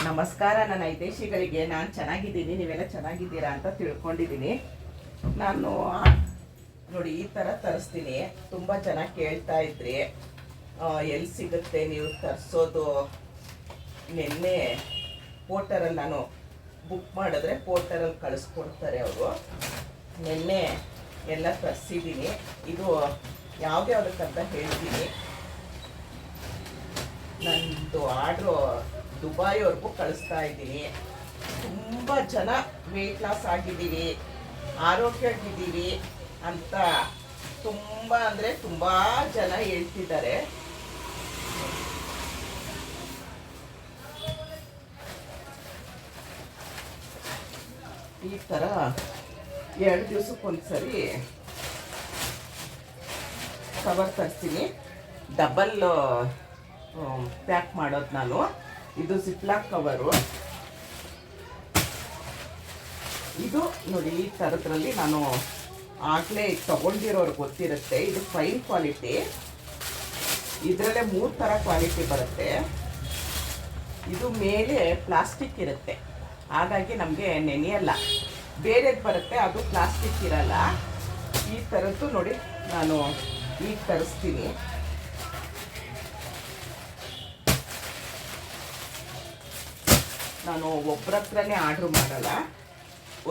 ನಮಸ್ಕಾರ ನನ್ನ ಹಿತೈಷಿಗಳಿಗೆ. ನಾನು ಚೆನ್ನಾಗಿದ್ದೀನಿ, ನೀವೆಲ್ಲ ಚೆನ್ನಾಗಿದ್ದೀರಾ ಅಂತ ತಿಳ್ಕೊಂಡಿದ್ದೀನಿ. ನಾನು ನೋಡಿ ಈ ಥರ ತರಿಸ್ತೀನಿ. ತುಂಬ ಜನ ಕೇಳ್ತಾ ಇದ್ರಿ ಎಲ್ಲಿ ಸಿಗುತ್ತೆ ನೀವು ತರಿಸೋದು. ನಿನ್ನೆ ಪೋರ್ಟರಲ್ಲಿ ನಾನು ಬುಕ್ ಮಾಡಿದ್ರೆ ಪೋರ್ಟರಲ್ಲಿ ಕಳಿಸ್ಕೊಡ್ತಾರೆ ಅವರು. ನಿನ್ನೆ ಎಲ್ಲ ತರಿಸಿದ್ದೀನಿ. ಇದು ಯಾವ್ದ್ಯಾವ್ದಕ್ಕಂತ ಹೇಳ್ತೀನಿ. ನಂದು ಆರ್ಡ್ರು ದುಬಾಯಿವರೆಗೂ ಕಳಿಸ್ತಾ ಇದ್ದೀನಿ. ತುಂಬ ಜನ ವೆಯ್ಟ್ ಲಾಸ್ ಆಗಿದ್ದೀವಿ, ಆರೋಗ್ಯವಾಗಿದ್ದೀವಿ ಅಂತ ತುಂಬ ಅಂದರೆ ತುಂಬ ಜನ ಹೇಳ್ತಿದ್ದಾರೆ. ಈ ಥರ 2 ದಿವಸಕ್ಕೊಂದ್ಸರಿ ಕವರ್ ತರಿಸ್ತೀನಿ. ಡಬಲ್ ಪ್ಯಾಕ್ ಮಾಡೋದು ನಾನು. ಇದು ಜಿಪ್ಲಾಕ್ ಕವರು. ಇದು ನೋಡಿ ಈ ಥರದ್ರಲ್ಲಿ ನಾನು ಆಗಲೇ ತಗೊಂಡಿರೋರು ಗೊತ್ತಿರುತ್ತೆ. ಇದು ಫೈನ್ ಕ್ವಾಲಿಟಿ. ಇದರಲ್ಲೇ 3 ಥರ ಕ್ವಾಲಿಟಿ ಬರುತ್ತೆ. ಇದು ಮೇಲೆ ಪ್ಲಾಸ್ಟಿಕ್ ಇರುತ್ತೆ, ಹಾಗಾಗಿ ನಮಗೆ ನೆನೆಯಲ್ಲ. ಬೇರೆದು ಬರುತ್ತೆ, ಅದು ಪ್ಲಾಸ್ಟಿಕ್ ಇರಲ್ಲ. ಈ ಥರದ್ದು ನೋಡಿ ನಾನು ಈಗ ತರಿಸ್ತೀನಿ. ನಾನು ಒಬ್ಬರ ಹತ್ರನೇ ಆರ್ಡ್ರ್ ಮಾಡಲ್ಲ.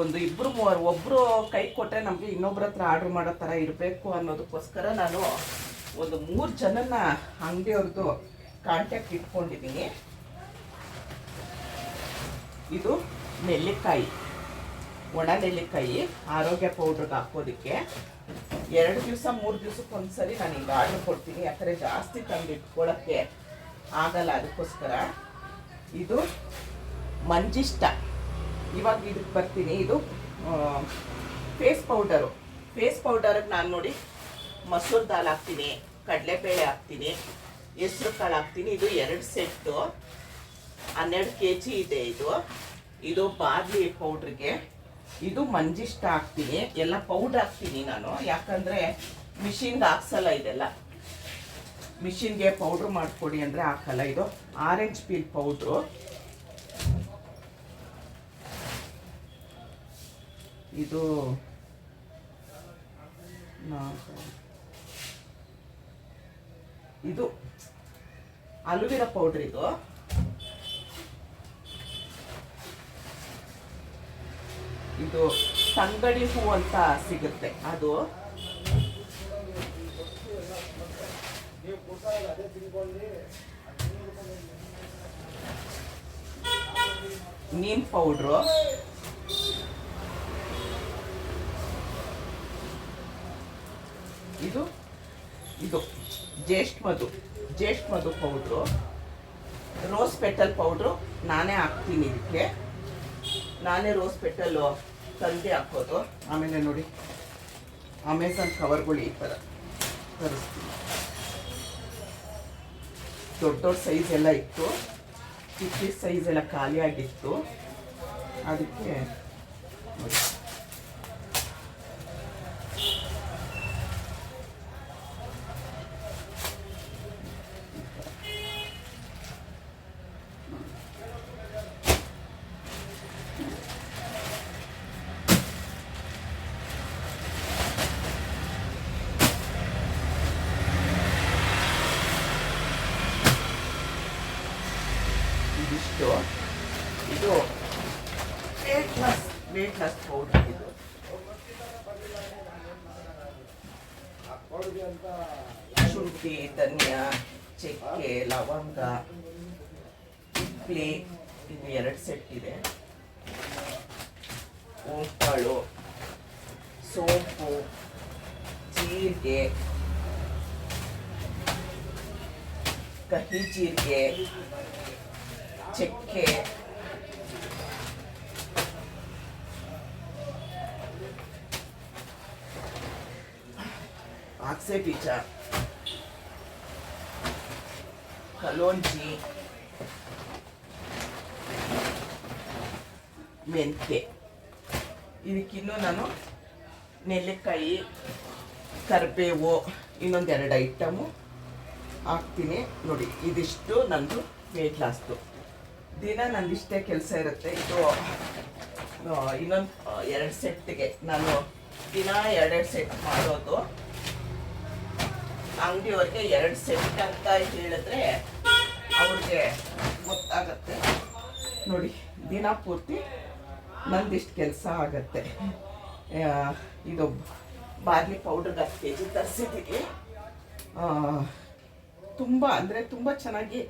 ಒಂದು 2-3 ಒಬ್ಬರು ಕೈ ಕೊಟ್ಟರೆ ನಮಗೆ ಇನ್ನೊಬ್ಬರ ಹತ್ರ ಆರ್ಡ್ರ್ ಮಾಡೋ ಥರ ಇರಬೇಕು ಅನ್ನೋದಕ್ಕೋಸ್ಕರ ನಾನು ಒಂದು 3 ಜನನ ಅಂಗಡಿಯವ್ರದ್ದು ಕಾಂಟ್ಯಾಕ್ಟ್ ಇಟ್ಕೊಂಡಿದ್ದೀನಿ. ಇದು ನೆಲ್ಲಿಕಾಯಿ, ಒಣ ನೆಲ್ಲಿಕಾಯಿ ಆರೋಗ್ಯ ಪೌಡ್ರಿಗೆ ಹಾಕೋದಕ್ಕೆ. 2 ದಿವಸ 3 ದಿವಸಕ್ಕೊಂದ್ಸರಿ ನಾನು ಈಗ ಆರ್ಡ್ರ್ ಕೊಡ್ತೀನಿ, ಯಾಕಂದರೆ ಜಾಸ್ತಿ ತಂದು ಇಟ್ಕೊಳ್ಳೋಕ್ಕೆ ಆಗಲ್ಲ, ಅದಕ್ಕೋಸ್ಕರ. ಇದು ಮಂಜಿಷ್ಟ. ಇವಾಗ ಇದಕ್ಕೆ ಬರ್ತೀನಿ. ಇದು ಫೇಸ್ ಪೌಡರು. ಫೇಸ್ ಪೌಡರ್ಗೆ ನಾನು ನೋಡಿ ಮಸೂರ್ ದಾಲ್ ಹಾಕ್ತೀನಿ, ಕಡಲೆಬೇಳೆ ಹಾಕ್ತೀನಿ, ಹೆಸ್ರು ಕಾಳು ಹಾಕ್ತೀನಿ. ಇದು 2 ಸೆಟ್ಟು 12 kg ಇದೆ. ಇದು ಬಾರ್ಲಿ ಪೌಡ್ರಿಗೆ. ಇದು ಮಂಜಿಷ್ಟ ಹಾಕ್ತೀನಿ. ಎಲ್ಲ ಪೌಡ್ರ್ ಹಾಕ್ತೀನಿ ನಾನು, ಯಾಕಂದರೆ ಮಿಷಿನ್ಗೆ ಹಾಕ್ಸಲ್ಲ. ಇದೆಲ್ಲ ಮಿಷಿನ್ಗೆ ಪೌಡ್ರ್ ಮಾಡಿಕೊಡಿ ಅಂದರೆ ಹಾಕಲ್ಲ. ಇದು ಆರೆಂಜ್ ಪೀಲ್ ಪೌಡ್ರು. ಇದು ಅಲುವಿರಾ ಪೌಡ್ರ್. ಇದು ತಂಗಡಿ ಹೂ ಅಂತ ಸಿಗುತ್ತೆ, ಅದು. ನೀಮ್ ಪೌಡ್ರು. ಇದು ಜೇಷ್ಠ ಮಧು ಪೌಡ್ರು. ರೋಸ್ ಪೆಟಲ್ ಪೌಡ್ರು ನಾನೇ ಹಾಕ್ತೀನಿ ಇದಕ್ಕೆ. ನಾನೇ ರೋಸ್ ಪೆಟಲ್ಲು ತಂದೆ ಹಾಕೋದು. ಆಮೇಲೆ ನೋಡಿ ಅಮೆಝಾನ್ ಕವರ್ಗಳು ಈ ಥರ ತರಿಸ್ತೀನಿ. ದೊಡ್ಡ ಸೈಜ್ ಎಲ್ಲ ಇತ್ತು, ಚಿಕ್ಕ ಸೈಜ್ ಎಲ್ಲ ಖಾಲಿ ಆಗಿತ್ತು, ಅದಕ್ಕೆ ನೋಡಿ. ಇದು ವೇಟ್ ಲಾಸ್ ಪೌಡರ್. ಇದು ಶುಂಠಿ, ಧನಿಯಾ, ಚಕ್ಕೆ, ಲವಂಗ, ಉಪ್ಪಲಿ, ಇದು 2 ಸೆಟ್ ಇದೆ. ಓಂಕಾಳು, ಸೋಂಪು, ಜೀರಿಗೆ, ಕಹಿ ಜೀರಿಗೆ, ಚಕ್ಕೆ, ಅಗಸೆ ಬೀಜ, ಕಲೋಂಜಿ, ಮೆಂತೆ. ಇದಕ್ಕಿನ್ನೂ ನಾನು ನೆಲ್ಲಿಕಾಯಿ, ಕರಿಬೇವು, ಇನ್ನೊಂದು 2 ಐಟಮು ಹಾಕ್ತೀನಿ. ನೋಡಿ, ಇದಿಷ್ಟು ನಂದು ವೇಟ್ ಲಾಸ್ದು. ದಿನ ನಂದಿಷ್ಟೇ ಕೆಲಸ ಇರುತ್ತೆ. ಇದು ಇನ್ನೊಂದು 2 ಸೆಟ್ಗೆ ನಾನು ದಿನ 2 ಸೆಟ್ ಮಾಡೋದು. ಅಂಗಡಿಯವ್ರಿಗೆ 2 ಸೆಟ್ ಅಂತ ಹೇಳಿದ್ರೆ ಅವ್ರಿಗೆ ಗೊತ್ತಾಗತ್ತೆ. ನೋಡಿ, ದಿನ ಪೂರ್ತಿ ನಂದಿಷ್ಟು ಕೆಲಸ ಆಗತ್ತೆ. ಇದು ಬಾರ್ಲಿ ಪೌಡ್ರಿಗೆ 10 kg ತರಿಸಿದ್ದೀವಿ. ತುಂಬ ಅಂದರೆ ತುಂಬ ಚೆನ್ನಾಗಿ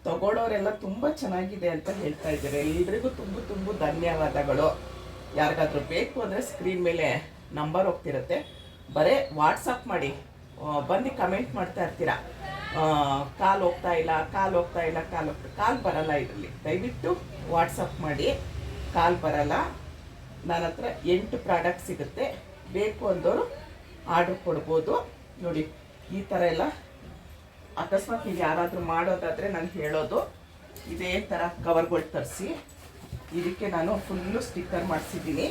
ತಗೊಳ್ಳೋರೆಲ್ಲ ತುಂಬ ಚೆನ್ನಾಗಿದೆ ಅಂತ ಹೇಳ್ತಾ ಇದ್ದಾರೆ. ಎಲ್ರಿಗೂ ತುಂಬ ಧನ್ಯವಾದಗಳು. ಯಾರಿಗಾದ್ರೂ ಬೇಕು ಅಂದರೆ ಸ್ಕ್ರೀನ್ ಮೇಲೆ ನಂಬರ್ ಹೋಗ್ತಿರುತ್ತೆ, ಬರೀ ವಾಟ್ಸಪ್ ಮಾಡಿ, ಬಂದು ಕಮೆಂಟ್ ಮಾಡ್ತಾ ಇರ್ತೀರ. ಕಾಲ್ ಹೋಗ್ತಾ ಇಲ್ಲ, ಕಾಲ್ ಬರಲ್ಲ. ಇದರಲ್ಲಿ ದಯವಿಟ್ಟು ವಾಟ್ಸಪ್ ಮಾಡಿ, ಕಾಲ್ ಬರಲ್ಲ. ನನ್ನ ಹತ್ರ 8 ಪ್ರಾಡಕ್ಟ್ ಸಿಗುತ್ತೆ. ಬೇಕು ಅಂದವರು ಆರ್ಡ್ರ್ ಕೊಡ್ಬೋದು. ನೋಡಿ, ಈ ಥರ ಎಲ್ಲ ಅಕಸ್ಮಾತ್ ನೀವು ಯಾರಾದರೂ ಮಾಡೋದಾದರೆ ನಾನು ಹೇಳೋದು, ಇದೇ ಥರ ಕವರ್ಗಳು ತರಿಸಿ ಇದಕ್ಕೆ ನಾನು ಫುಲ್ಲು ಸ್ಟಿಕ್ಕರ್ ಮಾಡಿಸಿದ್ದೀನಿ.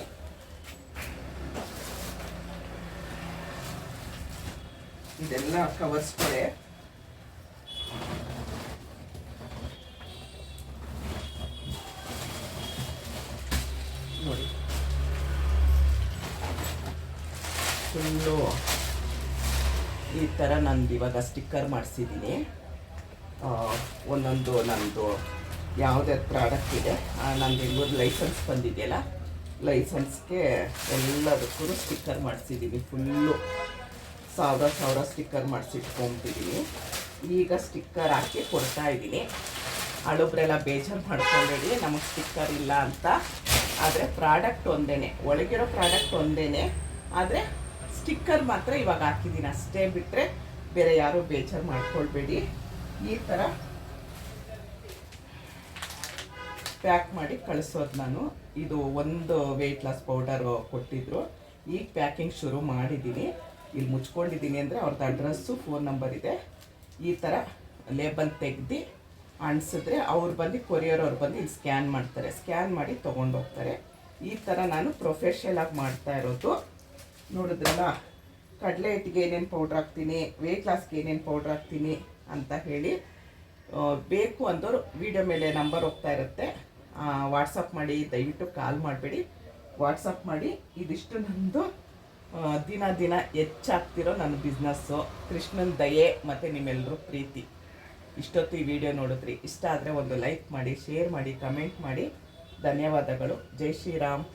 ಇದೆಲ್ಲ ಕವರ್ಸ್ಗಳೇ. ನೋಡಿ, ಫುಲ್ಲು ಈ ಥರ ನಂದು ಇವಾಗ ಸ್ಟಿಕ್ಕರ್ ಮಾಡಿಸಿದ್ದೀನಿ. ಒಂದೊಂದು ನಂದು ಯಾವುದೇ ಪ್ರಾಡಕ್ಟ್ ಇದೆ, ನಂದು ಇನ್ನೊಂದು ಲೈಸೆನ್ಸ್ ಬಂದಿದೆಯಲ್ಲ, ಲೈಸೆನ್ಸ್ಗೆ ಎಲ್ಲದಕ್ಕೂ ಸ್ಟಿಕ್ಕರ್ ಮಾಡಿಸಿದ್ದೀನಿ. ಫುಲ್ಲು 1000 ಸ್ಟಿಕ್ಕರ್ ಮಾಡಿಸಿಟ್ಕೊಂಬಿಟ್ಟಿದ್ದೀನಿ. ಈಗ ಸ್ಟಿಕ್ಕರ್ ಹಾಕಿ ಕೊಡ್ತಾಯಿದ್ದೀನಿ. ಹಳಬ್ರೆಲ್ಲ ಬೇಜಾರು ಮಾಡ್ಕೊಂಬೇಡಿ, ನಮಗೆ ಸ್ಟಿಕ್ಕರ್ ಇಲ್ಲ ಅಂತ. ಆದರೆ ಪ್ರಾಡಕ್ಟ್ ಒಂದೇ, ಒಳಗಿರೋ ಪ್ರಾಡಕ್ಟ್ ಒಂದೇ, ಆದರೆ ಸ್ಟಿಕ್ಕರ್ ಮಾತ್ರ ಇವಾಗ ಹಾಕಿದ್ದೀನಿ ಅಷ್ಟೇ. ಬಿಟ್ಟರೆ ಬೇರೆ ಯಾರೂ ಬೇಜಾರು ಮಾಡ್ಕೊಳ್ಬೇಡಿ. ಈ ಥರ ಪ್ಯಾಕ್ ಮಾಡಿ ಕಳಿಸೋದು ನಾನು. ಇದು ಒಂದು ವೆಯ್ಟ್ ಲಾಸ್ ಪೌಡರು ಕೊಟ್ಟಿದ್ರು, ಈಗ ಪ್ಯಾಕಿಂಗ್ ಶುರು ಮಾಡಿದ್ದೀನಿ. ಇಲ್ಲಿ ಮುಚ್ಕೊಂಡಿದ್ದೀನಿ ಅಂದರೆ ಅವ್ರದ್ದು ಅಡ್ರೆಸ್ಸು, ಫೋನ್ ನಂಬರ್ ಇದೆ. ಈ ಥರ ಲೇಬಲ್ ತೆಗೆದು ಅಂಟಿಸಿದ್ರೆ ಅವ್ರು ಬಂದು ಕೊರಿಯರ್ ಅವ್ರು ಬಂದು ಇಲ್ಲಿ ಸ್ಕ್ಯಾನ್ ಮಾಡ್ತಾರೆ, ಸ್ಕ್ಯಾನ್ ಮಾಡಿ ತೊಗೊಂಡೋಗ್ತಾರೆ. ಈ ಥರ ನಾನು ಪ್ರೊಫೆಷನಲ್ ಆಗಿ ಮಾಡ್ತಾ ಇರೋದು. ನೋಡಿದ್ರಲ್ಲ, ಕಡಲೆ ಹಿಟ್ಟಿಗೆ ಏನೇನು ಪೌಡ್ರ್ ಹಾಕ್ತೀನಿ, ವೆಯ್ಟ್ ಲಾಸ್ಗೆ ಏನೇನು ಪೌಡ್ರ್ ಹಾಕ್ತೀನಿ ಅಂತ ಹೇಳಿ. ಬೇಕು ಅಂದವರು ವಿಡಿಯೋ ಮೇಲೆ ನಂಬರ್ ಹೋಗ್ತಾ ಇರುತ್ತೆ, ವಾಟ್ಸಪ್ ಮಾಡಿ. ದಯವಿಟ್ಟು ಕಾಲ್ ಮಾಡಬೇಡಿ, ವಾಟ್ಸಪ್ ಮಾಡಿ. ಇದಿಷ್ಟು ನಮ್ಮದು ದಿನ ಹೆಚ್ಚಾಗ್ತಿರೋ ನನ್ನ ಬಿಸ್ನೆಸ್ಸು. ಕೃಷ್ಣನ ದಯೆ ಮತ್ತು ನಿಮ್ಮೆಲ್ಲರೂ ಪ್ರೀತಿ. ಇಷ್ಟೊತ್ತು ಈ ವಿಡಿಯೋ ನೋಡಿದ್ರಿ. ಇಷ್ಟ ಆದರೆ ಒಂದು ಲೈಕ್ ಮಾಡಿ, ಶೇರ್ ಮಾಡಿ, ಕಮೆಂಟ್ ಮಾಡಿ. ಧನ್ಯವಾದಗಳು. ಜೈ ಶ್ರೀರಾಮ್.